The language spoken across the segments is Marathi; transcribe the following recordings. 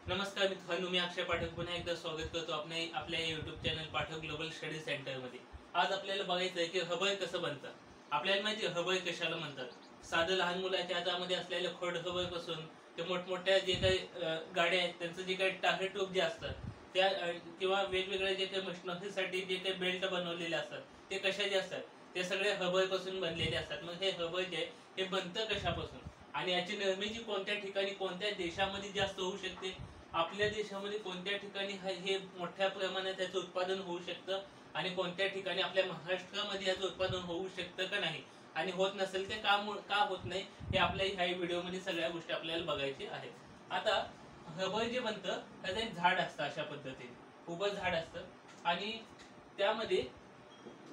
नमस्कार मित्रांनो, मी अक्षय पाठक पुन्हा एकदा स्वागत करतो आपल्या YouTube channel Pathak global study centre मध्ये। आज आपल्याला बघायचं आहे की हबय कसं बनतं। आपल्याला माहिती आहे हबय कशाला म्हणतात। साधं लहान मुलाच्या हातामध्ये असलेल्या खोड हबय पासून ते मोठमोठ्या जे काही गाड्या आहेत त्यांचं जे काही टायर ट्यूब जे असतात त्या किंवा वेगवेगळ्या जे काही मशिनरीसाठी जे काही बेल्ट बनवलेले असतात ते कशाचे असतात, ते सगळे हबय पासून बनलेले असतात। मग हे हबय जे हे बनतं कशापासून आणि याची निर्मिती कोणत्या ठिकाणी कोणत्या देशामध्ये जास्त होऊ शकते, आपल्या देशामध्ये कोणत्या ठिकाणी हे मोठ्या प्रमाणात त्याचं उत्पादन होऊ शकतं आणि कोणत्या ठिकाणी आपल्या महाराष्ट्रामध्ये याचं उत्पादन होऊ शकतं का नाही, आणि होत नसेल ते का होत नाही हे आपल्या ह्या व्हिडिओमध्ये सगळ्या गोष्टी आपल्याला बघायची आहेत। आता रबर जे बनतं त्याचं एक झाड असतं, अशा पद्धतीने उभं झाड असतं आणि त्यामध्ये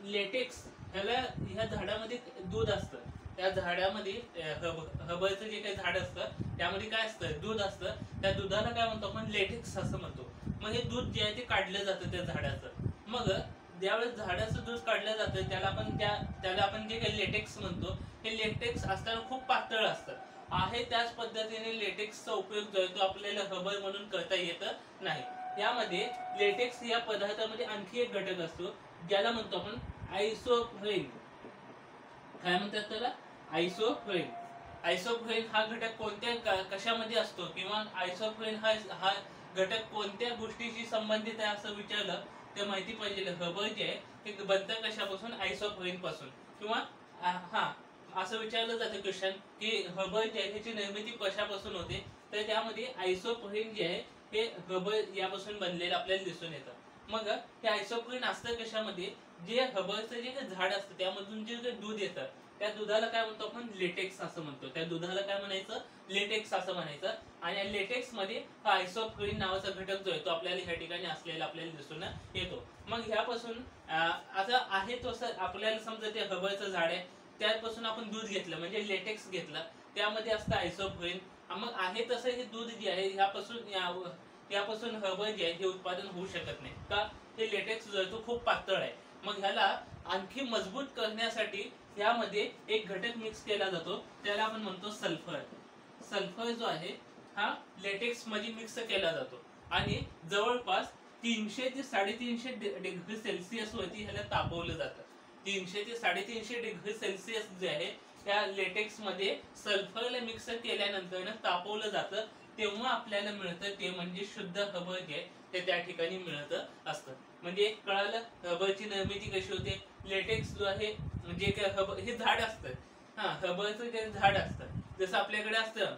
लेटेक्स ह्या झाडामध्ये दूध असतं। त्या झाडामध्ये हबळचं जे काही झाड असतं त्यामध्ये काय असतं, दूध असतं। त्या दुधाला काय म्हणतो आपण, लेटेक्स असं म्हणतो। मग हे दूध जे आहे ते काढलं जातं त्या झाडाचं। मग ज्यावेळेस झाडाचं दूध काढलं जातं त्याला आपण जे काही लेटेक्स म्हणतो, हे लेटेक्स असताना खूप पातळ असतं आहे। त्याच पद्धतीने लेटेक्सचा उपयोग जो आहे तो आपल्याला हबळ म्हणून करता येत नाही। यामध्ये लेटेक्स या पदार्थामध्ये आणखी एक घटक असतो ज्याला म्हणतो आपण आयसोप्रोइन। काय म्हणतात त्याला, आयसोप्रोइन। आयसोप्रोइन हा घटक कोणत्या कशामध्ये असतो किंवा आयसोप्रोइन हा घटक कोणत्या गोष्टीशी संबंधित आहे असं विचारलं तर माहिती पाहिजे। रबर जे आहे ते बनतं कशापासून, आयसोप्रोइन पासून। किंवा हा असं विचारलं जातं क्वेश्चन की रबर जे आहे त्याची निर्मिती कशापासून होते, तर त्यामध्ये आयसोप्रोइन जे आहे हे रबर यापासून बनलेलं आपल्याला दिसून येतं। मग हे आयसोप्रोइन असतं कशामध्ये, जे रबरचं जे झाड असतं त्यामधून जे दूध येतं त्या दुधाला काय म्हणतो आपण, लेटेक्स असं म्हणतो। त्या दुधाला काय म्हणायचं, लेटेक्स असं म्हणायचं। आणि या लेटेक्स मध्ये हा आयसोप्रोइन नावाचा घटक जो आहे तो आपल्याला ह्या ठिकाणी असलेला आपल्याला दिसून येतो। मग ह्यापासून आता आहे तसं आपल्याला समजा ते रबरचं झाड आहे त्यापासून आपण दूध घेतलं म्हणजे लेटेक्स घेतलं, त्यामध्ये असतं आयसोप्रोइन। मग आहे तसं हे दूध जे आहे यापासून रबर जे आहे हे उत्पादन होऊ शकत नाही का, हे लेटेक्स जो आहे तो खूप पातळ आहे। मग ह्याला आणखी मजबूत करण्यासाठी यामध्ये एक घटक मिक्स केला जातो त्याला आपण म्हणतो सल्फर। सल्फर जो आहे हा लेटेक्स मध्ये मिक्स केला जातो आणि जवळपास 300 ते 350 डिग्री सेल्सिअस वरती ह्याला तापवलं जातं। 300 ते 350 डिग्री सेल्सिअस जे आहे त्या लेटेक्स मध्ये सल्फरला मिक्स केल्यानंतर तापवलं जातं, तेव्हा आपल्याला मिळतं ते म्हणजे शुद्ध रबर जे ते त्या ठिकाणी मिळत असतं। म्हणजे एक कळालं रबरची निर्मिती कशी होते। लेटेक्स जो आहे म्हणजे हे झाड असतं, हा रबरचं जे झाड असतं जसं आपल्याकडे असतं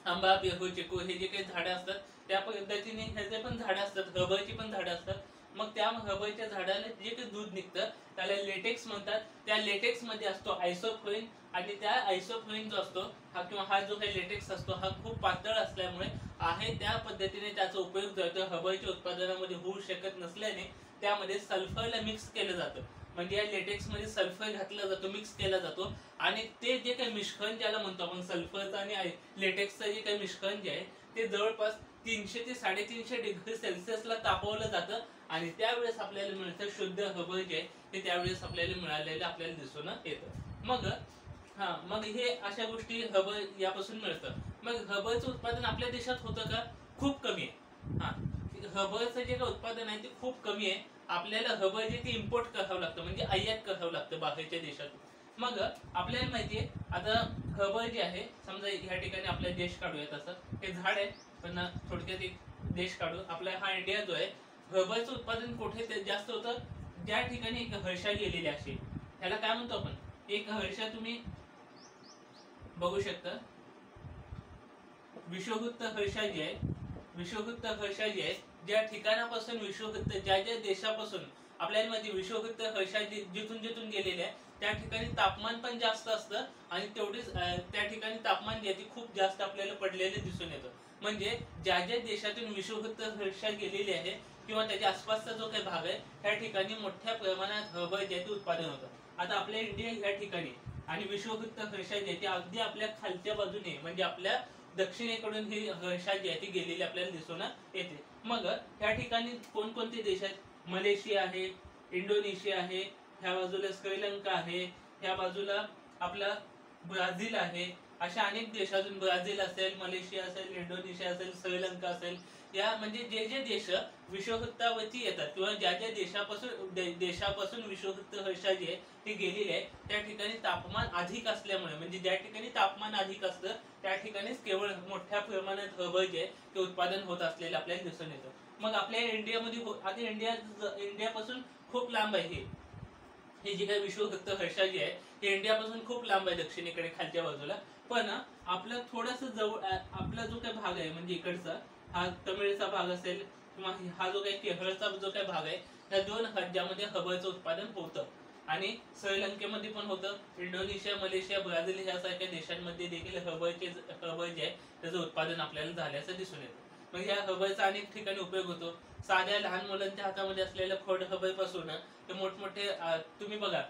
आंबा, पेरू, चिकू हे जे काही झाडं असतात त्या पद्धतीने ह्याचे पण झाडं असतात, रबरची पण झाडं असतात। मग त्या रबरच्या झाडाला जे काही दूध निघतं त्याला लेटेक्स म्हणतात। त्या लेटेक्स मध्ये असतो आयसोप्रोइन आणि त्या आयसोप्रोइन जो असतो हा किंवा हा जो काही लेटेक्स असतो हा खूप पातळ असल्यामुळे आहे त्या पद्धतीने त्याचा उपयोग जो आहे तो रबरच्या उत्पादनामध्ये होऊ शकत नसल्याने त्यामध्ये सल्फरला मिक्स केलं जातं। म्हणजे या लेटेक्स मध्ये सल्फर घातला जातो, मिक्स केला जातो आणि ते जे काही मिश्रण ज्याला म्हणतो आपण सल्फरचं आणि लेटेक्सचं जे काही मिश्रण जे आहे ते जवळपास 300 ते 350 डिग्री सेल्सिअसला तापवलं जातं आणि त्यावेळेस आपल्याला मिळतं शुद्ध रबर जे आहे ते त्यावेळेस आपल्याला मिळालेलं आपल्याला दिसून येतं। मग हे अशा गोष्टी रबर यापासून मिळतं। मग रबरचं उत्पादन आपल्या देशात होतं का, खूप कमी आहे। रबरचं जे काही उत्पादन आहे ते खूप कमी आहे। आपल्याला रबर जे ते इम्पोर्ट करावं लागतं म्हणजे आयात करावं लागतं बाहेरच्या देशातून। मग आपल्याला माहितीये आता रबर जे आहे समजा ह्या ठिकाणी आपला देश काढूया, तसं हे झाड आहे पण थोडक्यात एक देश काढू, आपला हा इंडिया जो आहे रबरचं उत्पादन कुठे जास्त होतं, ज्या ठिकाणी एक हर्षा गेलेली अशी, ह्याला काय म्हणतो आपण, एक हर्षा तुम्ही बघू शकता। विश्ववृत्त हर्षा जी आहे, विश्ववृत्त हर्षा जी आहे ज्या ठिकाणापासून विश्ववृत्त ज्या देशापासून आपल्याला माहिती विश्ववृत्त हर्षा जिथून जिथून गेलेले आहे त्या ठिकाणी तापमान पण जास्त असतं आणि तेवढेच त्या ठिकाणी तापमान जे खूप जास्त आपल्याला पडलेले दिसून येतं। म्हणजे ज्या देशातून विश्ववृत्त हर्षा गेलेली आहे किंवा त्याच्या आसपासचा जो काही भाग आहे त्या ठिकाणी मोठ्या प्रमाणात रबर जे उत्पादन होतं। आता आपल्या इंडिया ह्या ठिकाणी आणि विश्ववृत्त हर्षा जे अगदी आपल्या खालच्या बाजूने म्हणजे आपल्या दक्षिणेकडून ही हर्षा जी आहे ती गेलेली आपल्याला दिसून येते। मग त्या ठिकाणी कोणकोणते देश आहेत, मलेशिया आहे, इंडोनेशिया आहे, ह्या बाजूला श्रीलंका आहे, ह्या बाजूला आपला ब्राझील आहे, अशा अनेक देशातून, ब्राझील असेल, मलेशिया असेल, इंडोनेशिया असेल, श्रीलंका असेल, या म्हणजे जे जे देश विषुववृत्तावरती येतात किंवा ज्या ज्या देशापासून विषुववृत्त रेषा जी आहे ती गेलेली आहे, त्या ठिकाणी तापमान अधिक असल्यामुळे, म्हणजे ज्या ठिकाणी तापमान अधिक असतं त्या ठिकाणीच केवळ मोठ्या प्रमाणात रबर जे आहे ते उत्पादन होत असलेलं आपल्याला दिसून येतं. मग आपल्या इंडियामध्ये आता इंडियापासून खूप लांब आहे हे जी काही विषुववृत्त रेषा जी आहे ही इंडियापासून खूप लांब आहे, दक्षिणेकडे खालच्या बाजूला. पण आपला थोडासा जवळ आपला जो काही भाग आहे म्हणजे इकडचा हा तमिळचा भाग असेल किंवा हा जो काही केरळचा जो काही भाग आहे, या दोन राज्यामध्ये रबरचं उत्पादन होतं. आणि श्रीलंकेमध्ये पण होतं, इंडोनेशिया, मलेशिया, ब्राझील यासारख्या देशांमध्ये देखील रबर जे आहे त्याचं उत्पादन आपल्याला झाल्याचं दिसून येतं. मग या रबरचा अनेक ठिकाणी उपयोग होतो. साध्या लहान मुलांच्या हातामध्ये असलेल्या खोड रबर पासून ते मोठमोठे तुम्ही बघा,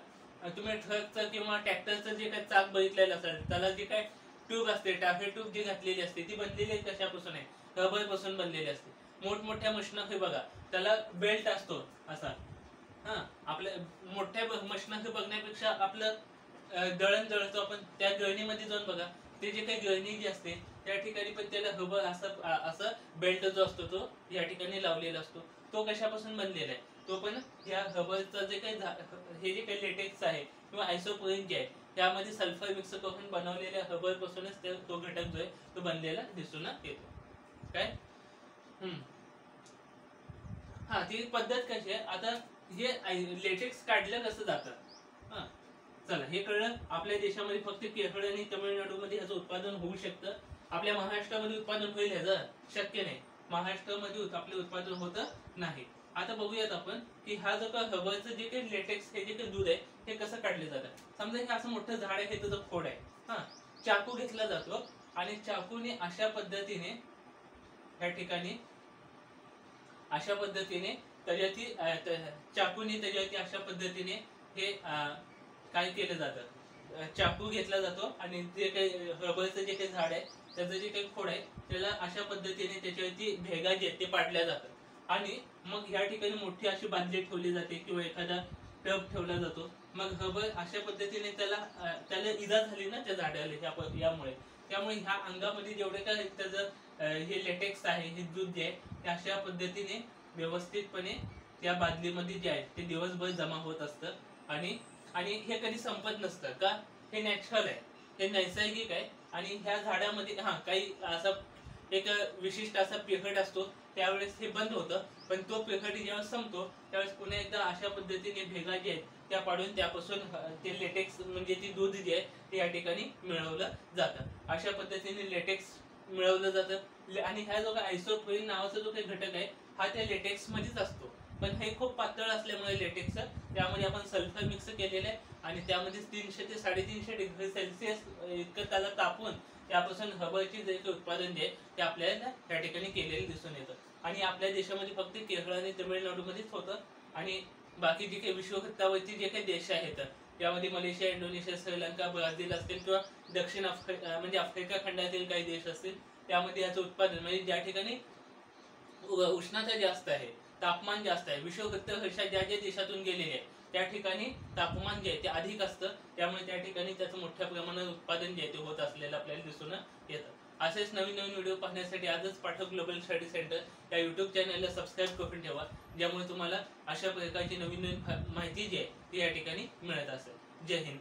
तुम्ही ट्रकचं किंवा ट्रॅक्टरचं जे काही चाक बघितलेलं असेल त्याला जे काही ट्यूब असते, टाफे ट्यूब जी घातलेली असते ती बनलेली कशापासून आहे, रबर पासून बनलेली असते. मोठमोठ्या मशीनरी बघा त्याला बेल्ट असतो असा. आपल्या मोठ्या मशीनरी बघण्यापेक्षा आपलं दळण दळतो आपण, त्या गळणीमध्ये जाऊन बघा, ते जे काही गळणी जी असते त्या ठिकाणी पण त्याला रबर असं बेल्ट जो असतो तो या ठिकाणी लावलेला असतो. तो कशापासून बनलेला आहे, तो पण या रबरचा जे काही हे जे काही लेटेक्स आहे किंवा आयसोप्रोलीन जे आहे त्यामध्ये सल्फर मिक्स करून बनवलेल्या रबर पासूनच तो घटक जो आहे तो बनलेला दिसून येतो. काय ती पद्धत कशी आहे, आता हे लेटेक्स काढलं कसं जातं, चला हे कळलं. आपल्या देशामध्ये फक्त केरळ आणि तमिळनाडूमध्ये ह्याचं उत्पादन होऊ शकतं. आपल्या महाराष्ट्रामध्ये उत्पादन होईल ह्याचं शक्य नाही, महाराष्ट्रामध्ये आपले उत्पादन होतं नाही. आता बघूयात आपण की हा जो का रबरचं जे काही लेटेक्स हे जे काही दूध आहे हे कसं काढले जातं. समजा हे असं मोठं झाड आहे, हे त्याचं खोड आहे, चाकू घेतला जातो आणि चाकूने अशा पद्धतीने या ठिकाणी अशा पद्धतीने चाकूने त्याच्यावरती अशा पद्धतीने हे काय केलं जातं, चाकू घेतला जातो आणि जे काही रबरचं जे काही झाड आहे त्याचं जे काही खोड आहे त्याला अशा पद्धतीने त्याच्यावरती भेगा जे ते पाडल्या जातात. आणि मग या ठिकाणी मोठी अशी बांधली ठेवली जाते किंवा एखादा टब ठेवला जातो. मग रबर अशा पद्धतीने त्याला इजा झाली ना त्या झाडाला यामुळे, त्यामुळे ह्या अंगामध्ये जेवढे काय त्याचं हे लेटेक्स आहे, हे दूध जे आहे ते अशा पद्धतीने व्यवस्थितपणे त्या बादलीमध्ये जे आहे ते दिवसभर जमा होत असतं. आणि हे कधी संपत नसतं का, हे नॅचरल आहे, हे नैसर्गिक आहे. आणि ह्या झाडामध्ये काही असा एक विशिष्ट असा पिरियड असतो त्यावेळेस हे बंद होतं, पण तो पिरियड जेव्हा संपतो त्यावेळेस पुन्हा एकदा अशा पद्धतीने भेगा जे आहेत त्या पाडून त्यापासून ते लेटेक्स म्हणजे ती दूध जे आहे ते या ठिकाणी मिळवलं जातं. अशा पद्धतीने लेटेक्स मिळवलं जातं. आणि ह्या जो काही आयसोप्रोलीन नावाचा जो काही घटक आहे हा त्या लेटेक्स मध्येच असतो, पण हे खूप पातळ असल्यामुळे लेटेक्स त्यामध्ये आपण सल्फर मिक्स केलेलं आहे आणि त्यामध्ये 300 ते 350 डिग्री सेल्सिअस इतकं त्याला तापून त्यापासून रबरची जे काही उत्पादन जे आहे ते आपल्याला त्या ठिकाणी केलेलं दिसून येतं. आणि आपल्या देशामध्ये फक्त केरळ आणि तमिळनाडूमध्येच होतं. आणि बाकी जे काही विश्ववृत्तावरती जे काही देश आहेत त्यामध्ये मलेशिया, इंडोनेशिया, श्रीलंका, ब्राझील असतील किंवा दक्षिण आफ्रिका म्हणजे आफ्रिका खंडातील काही देश असतील त्यामध्ये याचं उत्पादन म्हणजे ज्या ठिकाणी उष्णता जास्त आहे, तापमान जास्त आहे, विषुववृत्त रेषा ज्या ज्या देशातून गेलेली आहे त्या ठिकाणी तापमान जे आहे ते अधिक असतं, त्यामुळे त्या ठिकाणी त्याचं मोठ्या प्रमाणात उत्पादन जे आहे ते होत असलेलं आपल्याला दिसून येतं. असेच नवीन नवीन व्हिडिओ पाहण्यासाठी आजच पाठक ग्लोबल स्टडी सेंटर या युट्यूब चॅनलला सबस्क्राईब करून ठेवा, ज्यामुळे तुम्हाला अशा प्रकारची नवीन नवीन माहिती जी आहे ती या ठिकाणी मिळत असेल. जय हिंद.